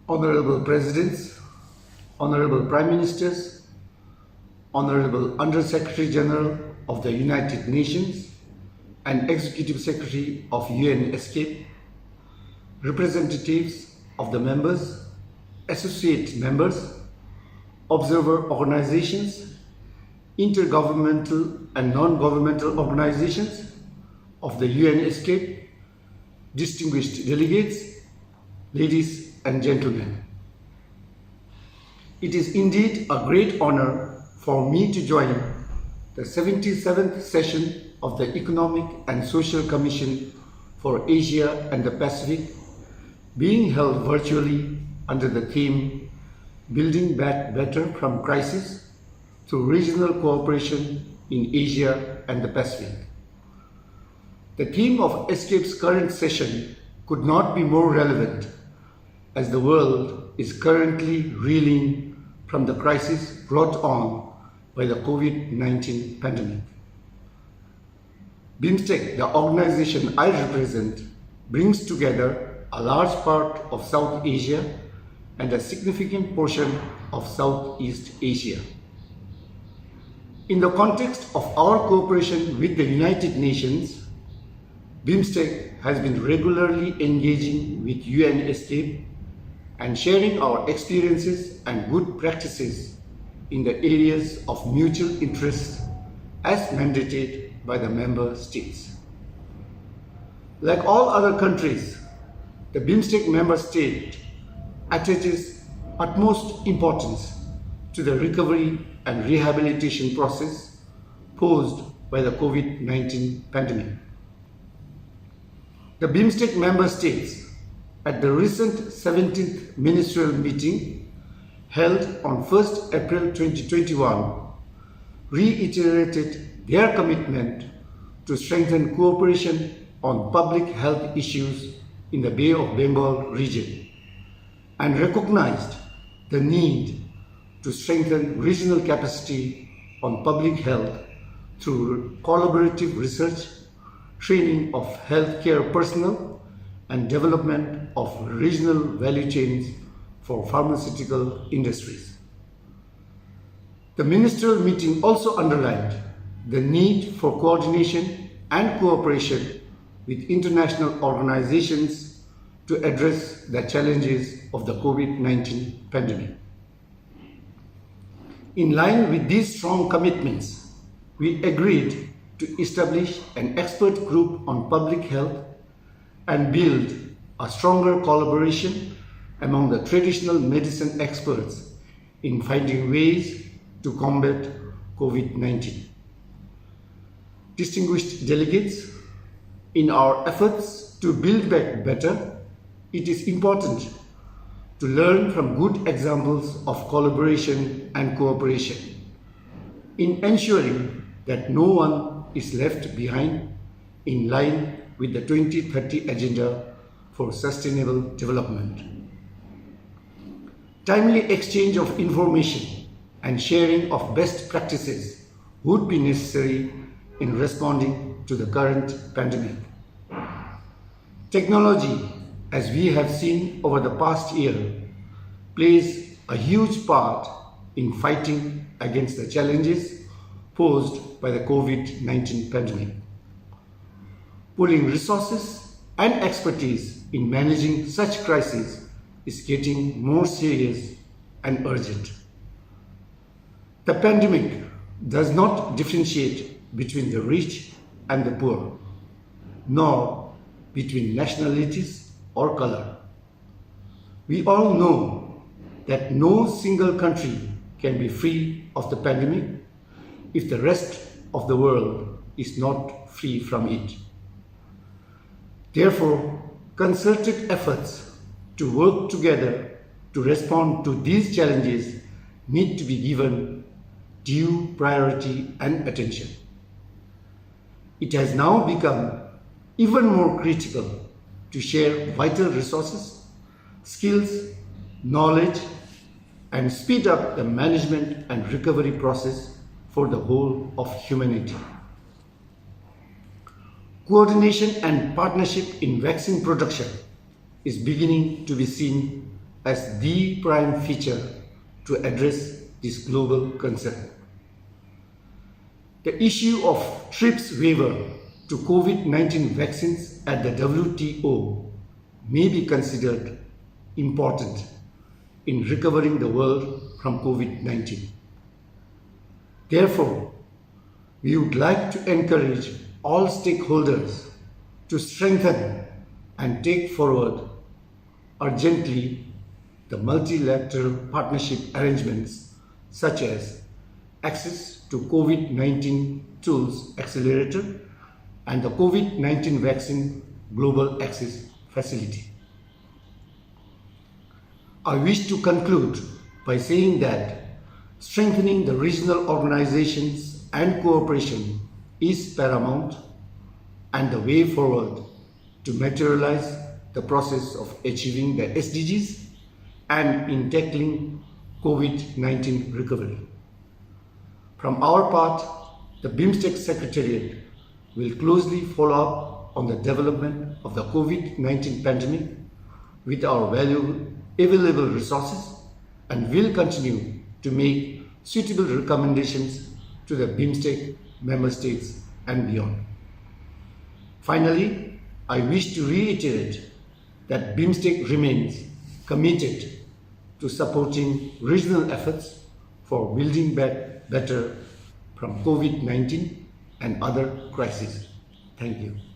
Honorable Presidents, Honorable Prime Ministers, Honorable Under-Secretary General of the United Nations and Executive Secretary of UN ESCAPE, representatives of the members, associate members, observer organizations, intergovernmental and non-governmental organizations of the UN ESCAPE, distinguished delegates, ladies and gentlemen. It is indeed a great honor for me to join the 77th session of the Economic and Social Commission for Asia and the Pacific, being held virtually under the theme Building Back Better from Crisis through Regional Cooperation in Asia and the Pacific. The theme of ESCAPE's current session could not be more relevant as the world is currently reeling from the crisis brought on by the COVID-19 pandemic. BIMSTEC, the organization I represent, brings together a large part of South Asia and a significant portion of Southeast Asia. In the context of our cooperation with the United Nations, BIMSTEC has been regularly engaging with UN ESCAPE and sharing our experiences and good practices in the areas of mutual interest as mandated by the member states. Like all other countries, the BIMSTEC member state attaches utmost importance to the recovery and rehabilitation process posed by the COVID-19 pandemic. The BIMSTEC member states at the recent 17th ministerial meeting held on 1st April 2021 reiterated their commitment to strengthen cooperation on public health issues in the Bay of Bengal region and recognized the need to strengthen regional capacity on public health through collaborative research, training of healthcare personnel, and development of regional value chains for pharmaceutical industries. The ministerial meeting also underlined the need for coordination and cooperation with international organizations to address the challenges of the COVID-19 pandemic. In line with these strong commitments, we agreed to establish an expert group on public health and build a stronger collaboration among the traditional medicine experts in finding ways to combat COVID-19. Distinguished delegates, in our efforts to build back better, it is important to learn from good examples of collaboration and cooperation in ensuring that no one is left behind in line with the 2030 Agenda for Sustainable Development. Timely exchange of information and sharing of best practices would be necessary in responding to the current pandemic. Technology, as we have seen over the past year, plays a huge part in fighting against the challenges posed by the COVID-19 pandemic. Pooling resources and expertise in managing such crises is getting more serious and urgent. The pandemic does not differentiate between the rich and the poor, nor between nationalities or color. We all know that no single country can be free of the pandemic if the rest of the world is not free from it. Therefore, concerted efforts to work together to respond to these challenges need to be given due priority and attention. It has now become even more critical to share vital resources, skills, knowledge, and speed up the management and recovery process for the whole of humanity. Coordination and partnership in vaccine production is beginning to be seen as the prime feature to address this global concern. The issue of TRIPS waiver to COVID-19 vaccines at the WTO may be considered important in recovering the world from COVID-19. Therefore, we would like to encourage all stakeholders to strengthen and take forward urgently the multilateral partnership arrangements such as access to COVID-19 tools accelerator and the COVID-19 vaccine global access facility. I wish to conclude by saying that strengthening the regional organizations and cooperation is paramount and the way forward to materialize the process of achieving the SDGs and in tackling COVID-19 recovery. From our part, the BIMSTEC Secretariat will closely follow up on the development of the COVID-19 pandemic with our valuable available resources and will continue to make suitable recommendations to the BIMSTEC member states and beyond. Finally, I wish to reiterate that BIMSTEC remains committed to supporting regional efforts for building back better from COVID-19 and other crises. Thank you.